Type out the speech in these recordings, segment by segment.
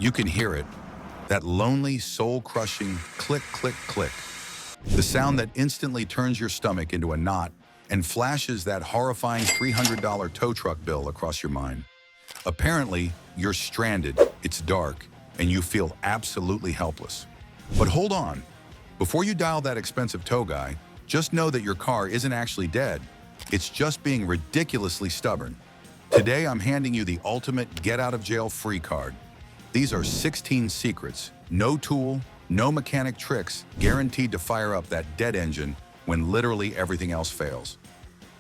You can hear it, that lonely, soul-crushing click, click, click. The sound that instantly turns your stomach into a knot and flashes that horrifying $300 tow truck bill across your mind. Apparently, you're stranded, it's dark, and you feel absolutely helpless. But hold on. Before you dial that expensive tow guy, just know that your car isn't actually dead. It's just being ridiculously stubborn. Today, I'm handing you the ultimate get-out-of-jail-free card. These are 16 secrets, no tool, no mechanic tricks, guaranteed to fire up that dead engine when literally everything else fails.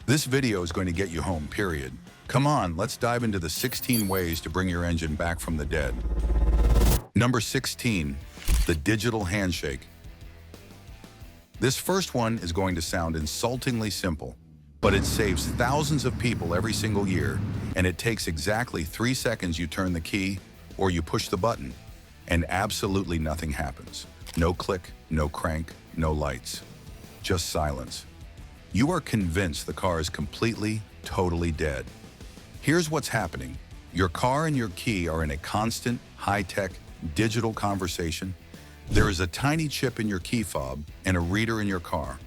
This video is going to get you home, period. Come on, let's dive into the 16 ways to bring your engine back from the dead. Number 16, the digital handshake. This first one is going to sound insultingly simple, but it saves thousands of people every single year, and it takes exactly 3 seconds. You turn the key or you push the button, and absolutely nothing happens. No click, no crank, no lights, just silence. You are convinced the car is completely, totally dead. Here's what's happening. Your car and your key are in a constant, high-tech, digital conversation. There is a tiny chip in your key fob and a reader in your car.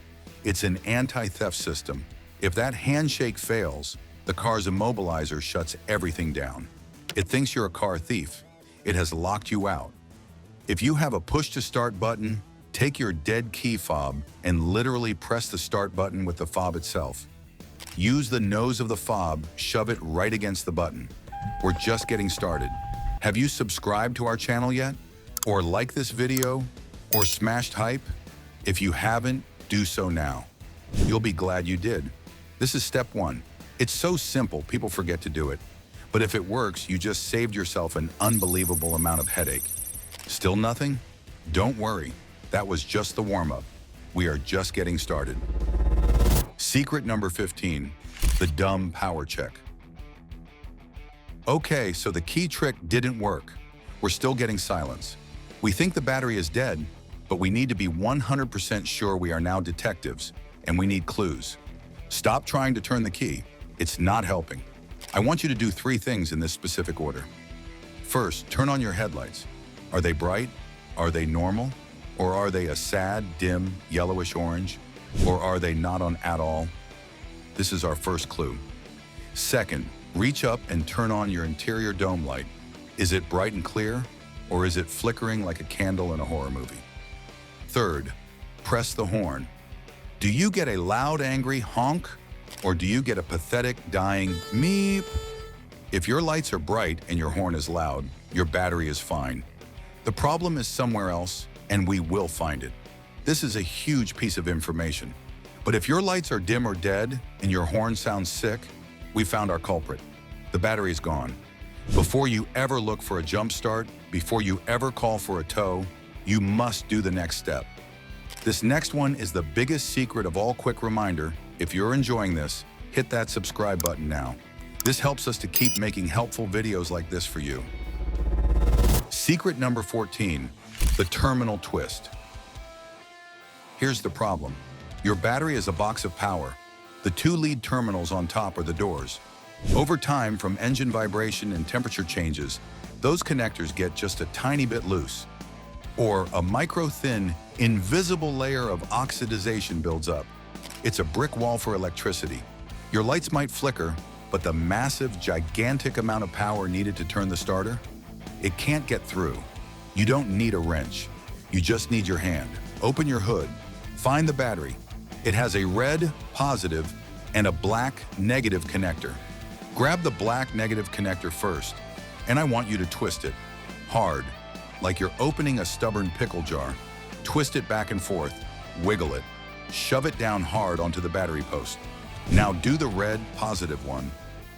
It's an anti-theft system. If that handshake fails, the car's immobilizer shuts everything down. It thinks you're a car thief. It has locked you out. If you have a push-to-start button, take your dead key fob and literally press the start button with the fob itself. Use the nose of the fob, shove it right against the button. We're just getting started. Have you subscribed to our channel yet? Or liked this video? Or smashed hype? If you haven't, do so now. You'll be glad you did. This is step 1. It's so simple, people forget to do it. But if it works, you just saved yourself an unbelievable amount of headache. Still nothing? Don't worry. That was just the warm-up. We are just getting started. Secret number 15, the dumb power check. Okay, so the key trick didn't work. We're still getting silence. We think the battery is dead, but we need to be 100% sure. We are now detectives, and we need clues. Stop trying to turn the key. It's not helping. I want you to do 3 things in this specific order. First, turn on your headlights. Are they bright? Are they normal? Or are they a sad, dim, yellowish orange? Or are they not on at all? This is our first clue. Second, reach up and turn on your interior dome light. Is it bright and clear? Or is it flickering like a candle in a horror movie? Third, press the horn. Do you get a loud, angry honk? Or do you get a pathetic, dying meep? If your lights are bright and your horn is loud, your battery is fine. The problem is somewhere else, and we will find it. This is a huge piece of information. But if your lights are dim or dead and your horn sounds sick, we found our culprit. The battery is gone. Before you ever look for a jump start, before you ever call for a tow, you must do the next step. This next one is the biggest secret of all. Quick reminder, if you're enjoying this, hit that subscribe button now. This helps us to keep making helpful videos like this for you. Secret number 14, the terminal twist. Here's the problem. Your battery is a box of power. The 2 lead terminals on top are the doors. Over time, from engine vibration and temperature changes, those connectors get just a tiny bit loose. Or a micro-thin, invisible layer of oxidization builds up. It's a brick wall for electricity. Your lights might flicker, but the massive, gigantic amount of power needed to turn the starter, it can't get through. You don't need a wrench. You just need your hand. Open your hood. Find the battery. It has a red positive and a black negative connector. Grab the black negative connector first, and I want you to twist it hard, like you're opening a stubborn pickle jar. Twist it back and forth, wiggle it, shove it down hard onto the battery post. Now do the red positive one.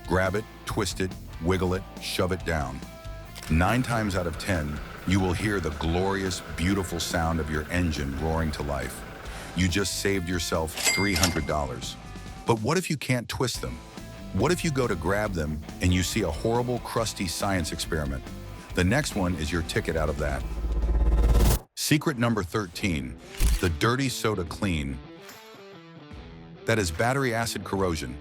Grab it, twist it, wiggle it, shove it down. 9 times out of 10, you will hear the glorious, beautiful sound of your engine roaring to life. You just saved yourself $300. But what if you can't twist them? What if you go to grab them and you see a horrible, crusty science experiment? The next one is your ticket out of that. Secret number 13, the dirty soda clean. That is battery acid corrosion,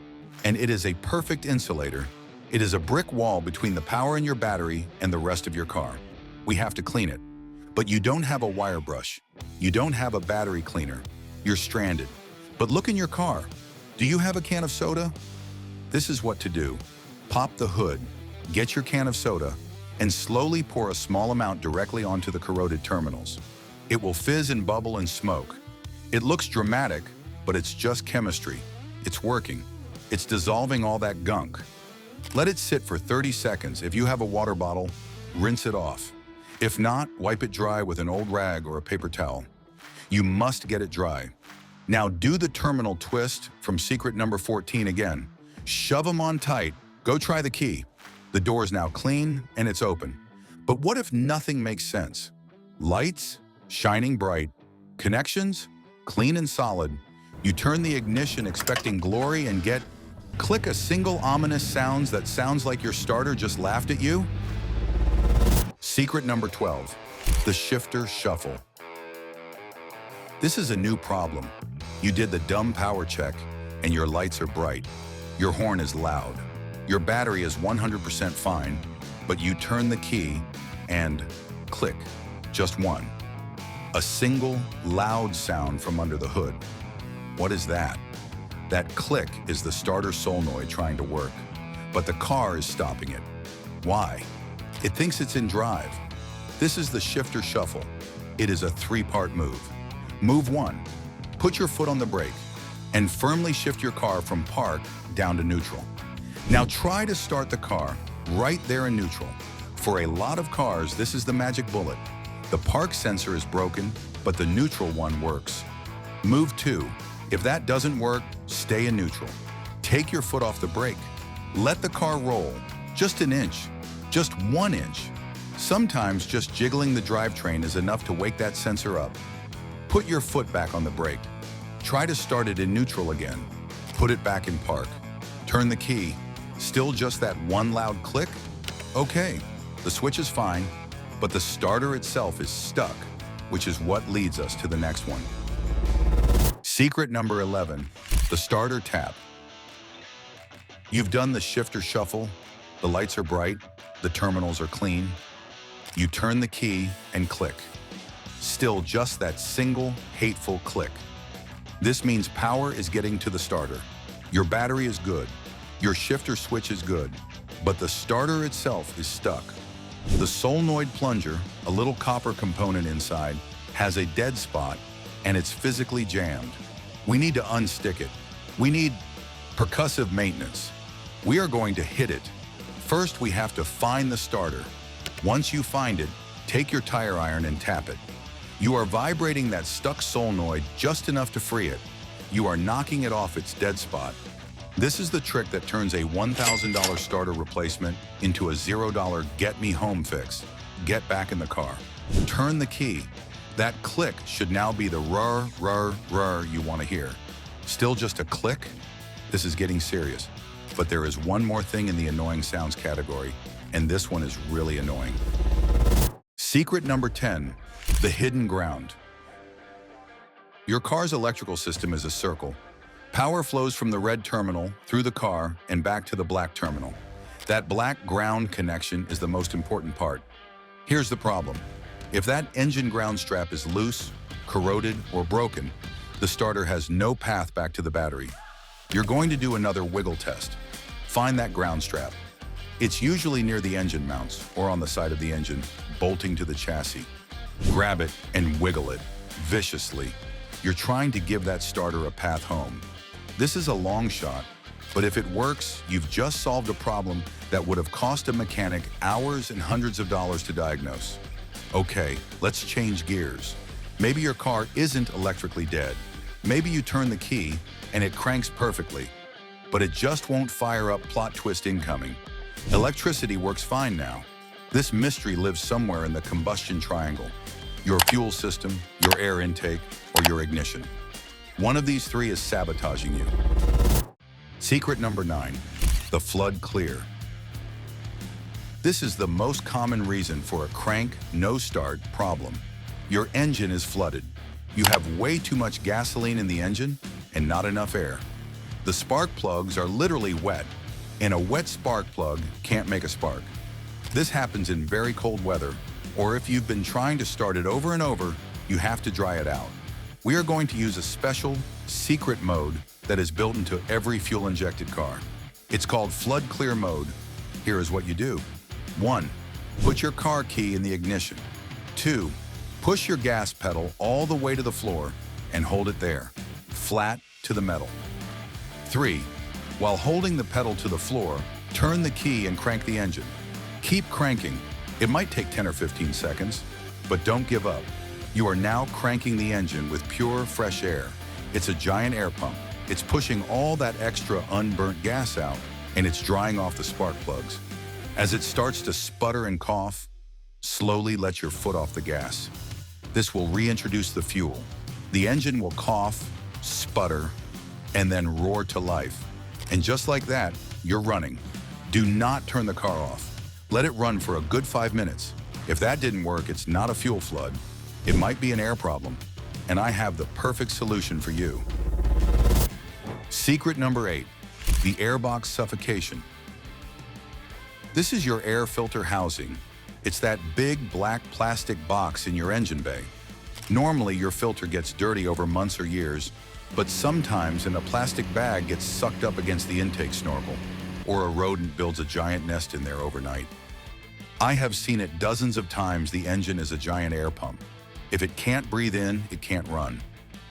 and it is a perfect insulator. It is a brick wall between the power in your battery and the rest of your car. We have to clean it. But you don't have a wire brush. You don't have a battery cleaner. You're stranded. But look in your car. Do you have a can of soda? This is what to do. Pop the hood, get your can of soda, and slowly pour a small amount directly onto the corroded terminals. It will fizz and bubble and smoke. It looks dramatic, but it's just chemistry. It's working. It's dissolving all that gunk. Let it sit for 30 seconds. If you have a water bottle, rinse it off. If not, wipe it dry with an old rag or a paper towel. You must get it dry. Now do the terminal twist from secret number 14 again. Shove them on tight. Go try the key. The door is now clean and it's open. But what if nothing makes sense? Lights, shining bright. Connections, clean and solid. You turn the ignition expecting glory and get click a single ominous sounds that sounds like your starter just laughed at you. Secret number 12, the shifter shuffle. This is a new problem. You did the dumb power check and your lights are bright. Your horn is loud. Your battery is 100% fine, but you turn the key and click, just one. A single loud sound from under the hood. What is that? That click is the starter solenoid trying to work, but the car is stopping it. Why? It thinks it's in drive. This is the shifter shuffle. It is a three-part move. Move 1, put your foot on the brake and firmly shift your car from park down to neutral. Now try to start the car right there in neutral. For a lot of cars, this is the magic bullet. The park sensor is broken, but the neutral one works. Move 2. If that doesn't work, stay in neutral. Take your foot off the brake. Let the car roll, just an inch, just 1 inch. Sometimes just jiggling the drivetrain is enough to wake that sensor up. Put your foot back on the brake. Try to start it in neutral again. Put it back in park. Turn the key. Still just that one loud click? Okay, the switch is fine, but the starter itself is stuck, which is what leads us to the next one. Secret number 11, the starter tap. You've done the shifter shuffle, the lights are bright, the terminals are clean. You turn the key and click. Still just that single hateful click. This means power is getting to the starter. Your battery is good. Your shifter switch is good, but the starter itself is stuck. The solenoid plunger, a little copper component inside, has a dead spot and it's physically jammed. We need to unstick it. We need percussive maintenance. We are going to hit it. First, we have to find the starter. Once you find it, take your tire iron and tap it. You are vibrating that stuck solenoid just enough to free it. You are knocking it off its dead spot. This is the trick that turns a $1,000 starter replacement into a $0 get-me-home fix. Get back in the car. Turn the key. That click should now be the rrr, rrr, rrr you want to hear. Still just a click? This is getting serious. But there is one more thing in the annoying sounds category, and this one is really annoying. Secret number 10, the hidden ground. Your car's electrical system is a circle. Power flows from the red terminal through the car and back to the black terminal. That black ground connection is the most important part. Here's the problem. If that engine ground strap is loose, corroded, or broken, the starter has no path back to the battery. You're going to do another wiggle test. Find that ground strap. It's usually near the engine mounts or on the side of the engine, bolting to the chassis. Grab it and wiggle it viciously. You're trying to give that starter a path home. This is a long shot, but if it works, you've just solved a problem that would have cost a mechanic hours and hundreds of dollars to diagnose. Okay, let's change gears. Maybe your car isn't electrically dead. Maybe you turn the key and it cranks perfectly, but it just won't fire up. Plot twist incoming. Electricity works fine now. This mystery lives somewhere in the combustion triangle. Your fuel system, your air intake, or your ignition. One of these three is sabotaging you. Secret number 9, the flood clear. This is the most common reason for a crank, no start problem. Your engine is flooded. You have way too much gasoline in the engine and not enough air. The spark plugs are literally wet, and a wet spark plug can't make a spark. This happens in very cold weather Or if you've been trying to start it over and over, you have to dry it out. We are going to use a special, secret mode that is built into every fuel-injected car. It's called Flood Clear Mode. Here is what you do. 1. Put your car key in the ignition. 2. Push your gas pedal all the way to the floor and hold it there, flat to the metal. 3. While holding the pedal to the floor, turn the key and crank the engine. Keep cranking. It might take 10 or 15 seconds, but don't give up. You are now cranking the engine with pure, fresh air. It's a giant air pump. It's pushing all that extra unburnt gas out, and it's drying off the spark plugs. As it starts to sputter and cough, slowly let your foot off the gas. This will reintroduce the fuel. The engine will cough, sputter, and then roar to life. And just like that, you're running. Do not turn the car off. Let it run for a good 5 minutes. If that didn't work, it's not a fuel flood. It might be an air problem, and I have the perfect solution for you. Secret number 8, the airbox suffocation. This is your air filter housing. It's that big black plastic box in your engine bay. Normally, your filter gets dirty over months or years, but sometimes a plastic bag gets sucked up against the intake snorkel, or a rodent builds a giant nest in there overnight. I have seen it dozens of times. The engine is a giant air pump. If it can't breathe in, it can't run.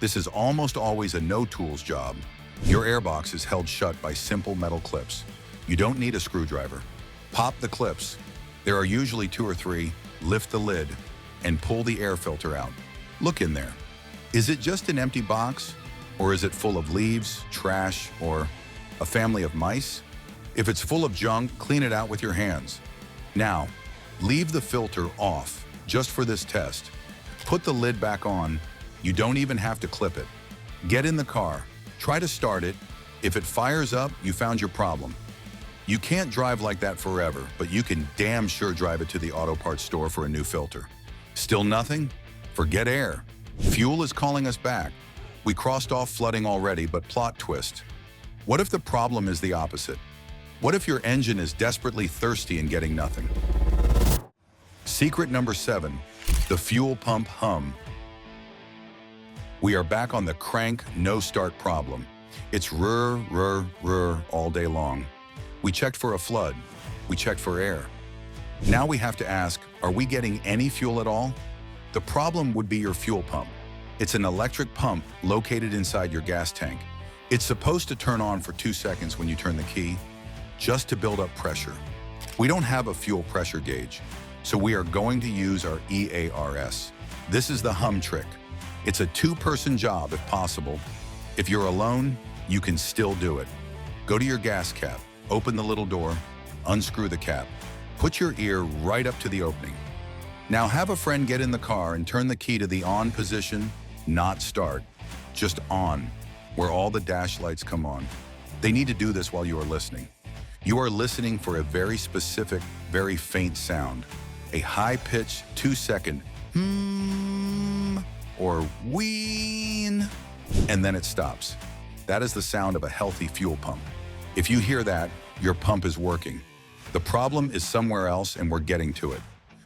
This is almost always a no-tools job. Your airbox is held shut by simple metal clips. You don't need a screwdriver. Pop the clips. There are usually 2 or 3. Lift the lid and pull the air filter out. Look in there. Is it just an empty box? Or is it full of leaves, trash, or a family of mice? If it's full of junk, clean it out with your hands. Now, leave the filter off just for this test. Put the lid back on. You don't even have to clip it. Get in the car. Try to start it. If it fires up, you found your problem. You can't drive like that forever, but you can damn sure drive it to the auto parts store for a new filter. Still nothing? Forget air. Fuel is calling us back. We crossed off flooding already, but plot twist. What if the problem is the opposite? What if your engine is desperately thirsty and getting nothing? Secret number 7, the fuel pump hum. We are back on the crank, no start problem. It's rrr, rrr, rrr all day long. We checked for a flood. We checked for air. Now we have to ask, are we getting any fuel at all? The problem would be your fuel pump. It's an electric pump located inside your gas tank. It's supposed to turn on for 2 seconds when you turn the key, just to build up pressure. We don't have a fuel pressure gauge, so we are going to use our EARS. This is the hum trick. It's a 2-person job if possible. If you're alone, you can still do it. Go to your gas cap, open the little door, unscrew the cap, put your ear right up to the opening. Now have a friend get in the car and turn the key to the on position, not start, just on, where all the dash lights come on. They need to do this while you are listening. You are listening for a very specific, very faint sound, a high-pitched 2-second or wheen, and then it stops. That is the sound of a healthy fuel pump. If you hear that, your pump is working. The problem is somewhere else and we're getting to it.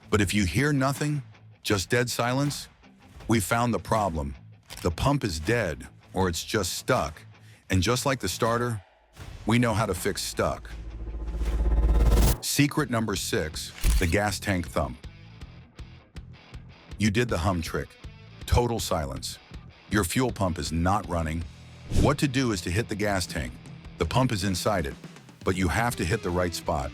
But if you hear nothing, just dead silence, we found the problem. The pump is dead, or it's just stuck. And just like the starter, we know how to fix stuck. Secret number 6, the gas tank thump. You did the hum trick. Total silence. Your fuel pump is not running. What to do is to hit the gas tank. The pump is inside it, but you have to hit the right spot.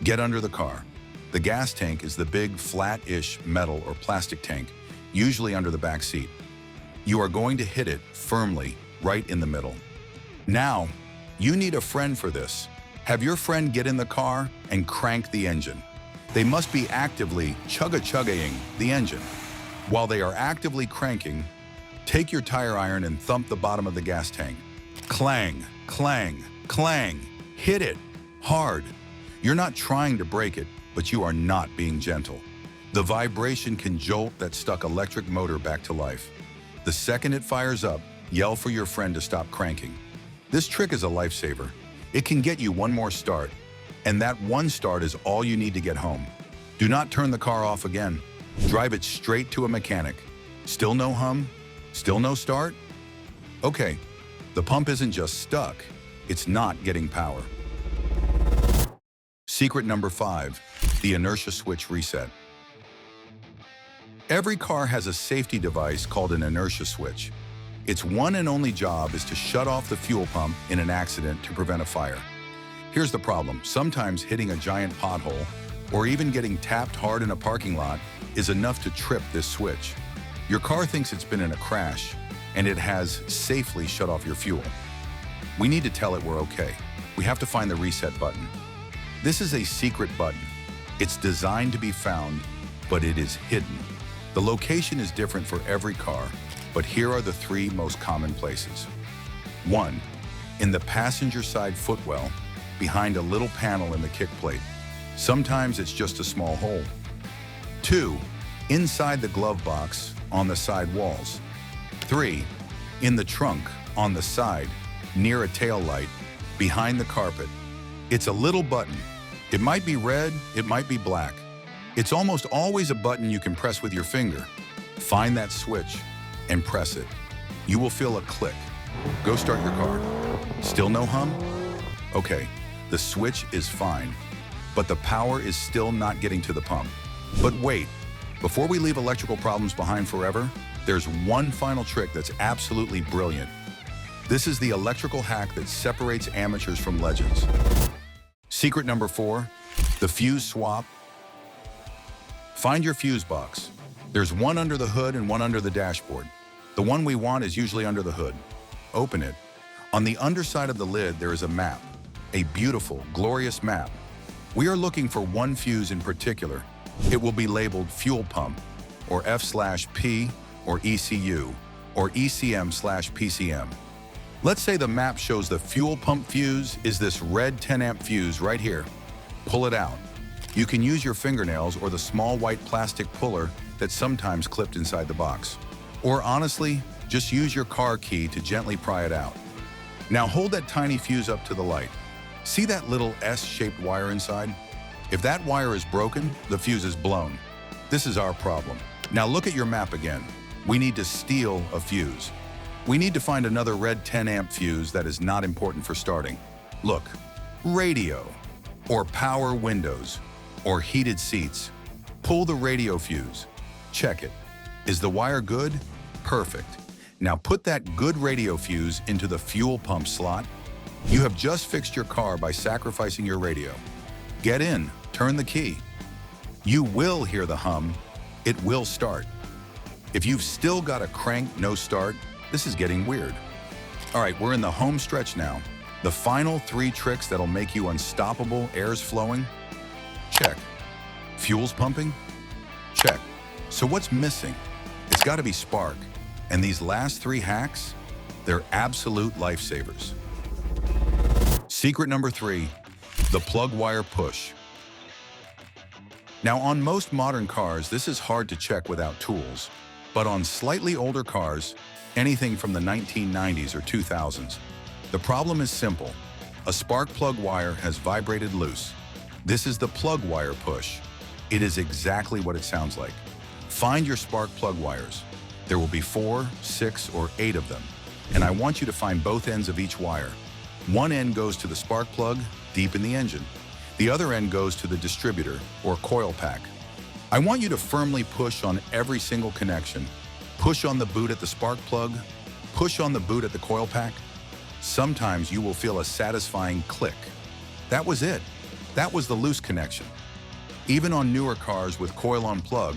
Get under the car. The gas tank is the big, flat-ish metal or plastic tank, usually under the back seat. You are going to hit it firmly, right in the middle. Now, you need a friend for this. Have your friend get in the car and crank the engine. They must be actively chugga-chuggaing the engine. While they are actively cranking, take your tire iron and thump the bottom of the gas tank. Clang, clang, clang. Hit it hard. You're not trying to break it, but you are not being gentle. The vibration can jolt that stuck electric motor back to life. The second it fires up, yell for your friend to stop cranking. This trick is a lifesaver. It can get you one more start, and that one start is all you need to get home. Do not turn the car off again. Drive it straight to a mechanic. Still no hum? Still no start? Okay, the pump isn't just stuck, it's not getting power. Secret number 5, the inertia switch reset. Every car has a safety device called an inertia switch. Its one and only job is to shut off the fuel pump in an accident to prevent a fire. Here's the problem. Sometimes hitting a giant pothole or even getting tapped hard in a parking lot is enough to trip this switch. Your car thinks it's been in a crash, and it has safely shut off your fuel. We need to tell it we're okay. We have to find the reset button. This is a secret button. It's designed to be found, but it is hidden. The location is different for every car, but here are the 3 most common places. 1. In the passenger side footwell, behind a little panel in the kick plate. Sometimes it's just a small hole. 2. Inside the glove box, on the side walls. 3. In the trunk, on the side, near a tail light, behind the carpet. It's a little button. It might be red, it might be black. It's almost always a button you can press with your finger. Find that switch and press it. You will feel a click. Go start your car. Still no hum? Okay, the switch is fine, but the power is still not getting to the pump. But wait, before we leave electrical problems behind forever, there's one final trick that's absolutely brilliant. This is the electrical hack that separates amateurs from legends. Secret number 4, the fuse swap. Find your fuse box. There's one under the hood and one under the dashboard. The one we want is usually under the hood. Open it. On the underside of the lid, there is a map, a beautiful, glorious map. We are looking for one fuse in particular. It will be labeled fuel pump, or F/P, or ECU, or ECM/PCM. Let's say the map shows the fuel pump fuse is this red 10 amp fuse right here. Pull it out. You can use your fingernails or the small white plastic puller that's sometimes clipped inside the box. Or honestly, just use your car key to gently pry it out. Now hold that tiny fuse up to the light. See that little S-shaped wire inside? If that wire is broken, the fuse is blown. This is our problem. Now look at your map again. We need to steal a fuse. We need to find another red 10 amp fuse that is not important for starting. Look, radio, or power windows, or heated seats. Pull the radio fuse. Check it. Is the wire good? Perfect. Now put that good radio fuse into the fuel pump slot. You have just fixed your car by sacrificing your radio. Get in, turn the key. You will hear the hum. It will start. If you've still got a crank, no start, this is getting weird. All right, we're in the home stretch now. The final 3 tricks that'll make you unstoppable, air's flowing. Check. Fuel's pumping? Check. So what's missing? It's got to be spark. And these last 3 hacks, they're absolute lifesavers. Secret number 3, the plug wire push. Now on most modern cars, this is hard to check without tools, but on slightly older cars, anything from the 1990s or 2000s, the problem is simple. A spark plug wire has vibrated loose. This is the plug wire push. It is exactly what it sounds like. Find your spark plug wires. There will be 4, 6, or 8 of them, and I want you to find both ends of each wire. One end goes to the spark plug, deep in the engine. The other end goes to the distributor, or coil pack. I want you to firmly push on every single connection. Push on the boot at the spark plug, push on the boot at the coil pack. Sometimes you will feel a satisfying click. That was it. That was the loose connection. Even on newer cars with coil on plug,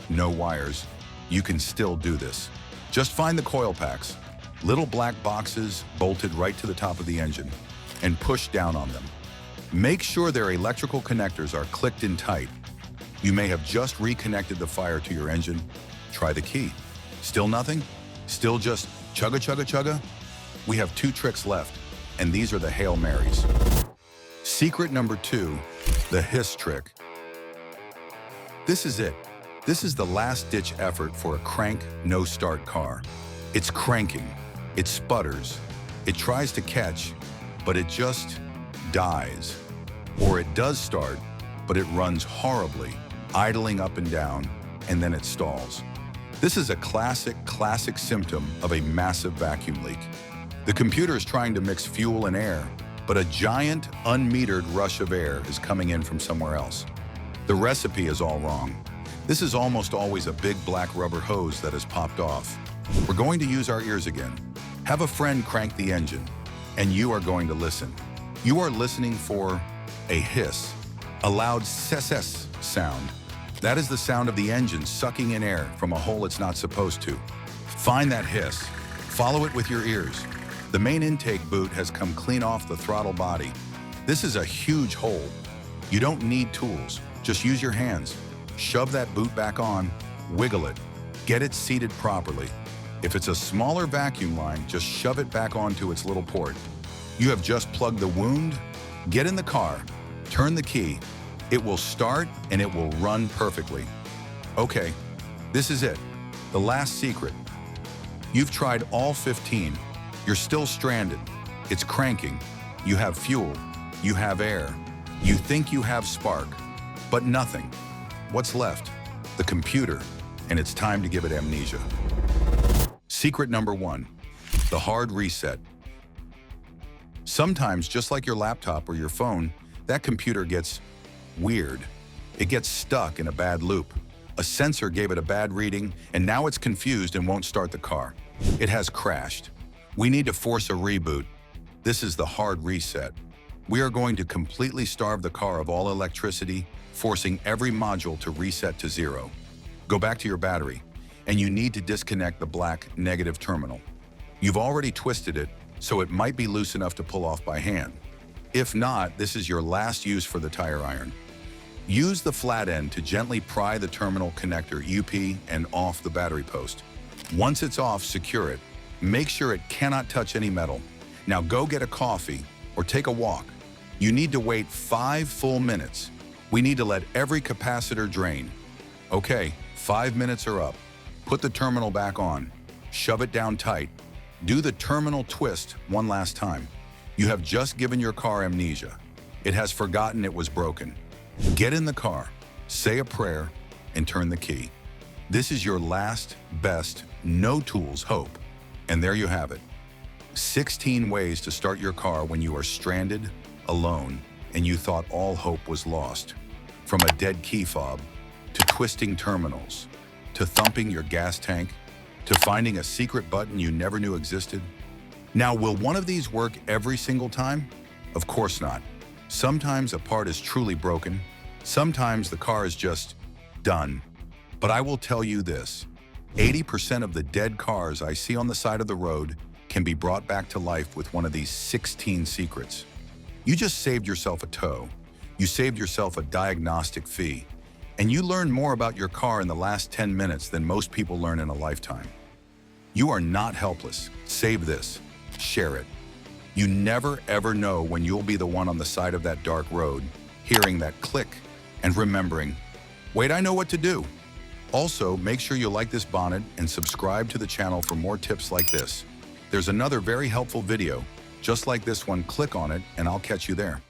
no wires, you can still do this. Just find the coil packs, little black boxes bolted right to the top of the engine, and push down on them. Make sure their electrical connectors are clicked in tight. You may have just reconnected the fire to your engine. Try the key. Still nothing? Still just chugga chugga chugga? We have 2 tricks left, and these are the Hail Marys. Secret number 2, the hiss trick. This is it. This is the last-ditch effort for a crank, no-start car. It's cranking, it sputters, it tries to catch, but it just dies. Or it does start, but it runs horribly, idling up and down, and then it stalls. This is a classic symptom of a massive vacuum leak. The computer is trying to mix fuel and air, but a giant, unmetered rush of air is coming in from somewhere else. The recipe is all wrong. This is almost always a big black rubber hose that has popped off. We're going to use our ears again. Have a friend crank the engine, and you are going to listen. You are listening for a hiss, a loud ss sound. That is the sound of the engine sucking in air from a hole it's not supposed to. Find that hiss. Follow it with your ears. The main intake boot has come clean off the throttle body. This is a huge hole. You don't need tools. Just use your hands. Shove that boot back on, wiggle it, get it seated properly. If it's a smaller vacuum line, just shove it back onto its little port. You have just plugged the wound. Get in the car, turn the key. It will start and it will run perfectly. Okay, this is it. The last secret. You've tried all 15. You're still stranded. It's cranking. You have fuel. You have air. You think you have spark, but nothing. What's left? The computer, and it's time to give it amnesia. Secret number 1, the hard reset. Sometimes, just like your laptop or your phone, that computer gets weird. It gets stuck in a bad loop. A sensor gave it a bad reading, and now it's confused and won't start the car. It has crashed. We need to force a reboot. This is the hard reset. We are going to completely starve the car of all electricity, forcing every module to reset to 0. Go back to your battery, and you need to disconnect the black negative terminal. You've already twisted it, so it might be loose enough to pull off by hand. If not, this is your last use for the tire iron. Use the flat end to gently pry the terminal connector UP and off the battery post. Once it's off, secure it. Make sure it cannot touch any metal. Now go get a coffee or take a walk. You need to wait 5 full minutes. We need to let every capacitor drain. Okay, 5 minutes are up. Put the terminal back on. Shove it down tight. Do the terminal twist one last time. You have just given your car amnesia. It has forgotten it was broken. Get in the car, say a prayer, and turn the key. This is your last, best, no tools hope. And there you have it. 16 ways to start your car when you are stranded, alone, and you thought all hope was lost. From a dead key fob, to twisting terminals, to thumping your gas tank, to finding a secret button you never knew existed. Now, will one of these work every single time? Of course not. Sometimes a part is truly broken. Sometimes the car is just done. But I will tell you this, 80% of the dead cars I see on the side of the road can be brought back to life with one of these 16 secrets. You just saved yourself a tow. You saved yourself a diagnostic fee. And you learned more about your car in the last 10 minutes than most people learn in a lifetime. You are not helpless. Save this. Share it. You never ever know when you'll be the one on the side of that dark road, hearing that click and remembering, wait, I know what to do. Also, make sure you like this bonnet and subscribe to the channel for more tips like this. There's another very helpful video, just like this one. Click on it and I'll catch you there.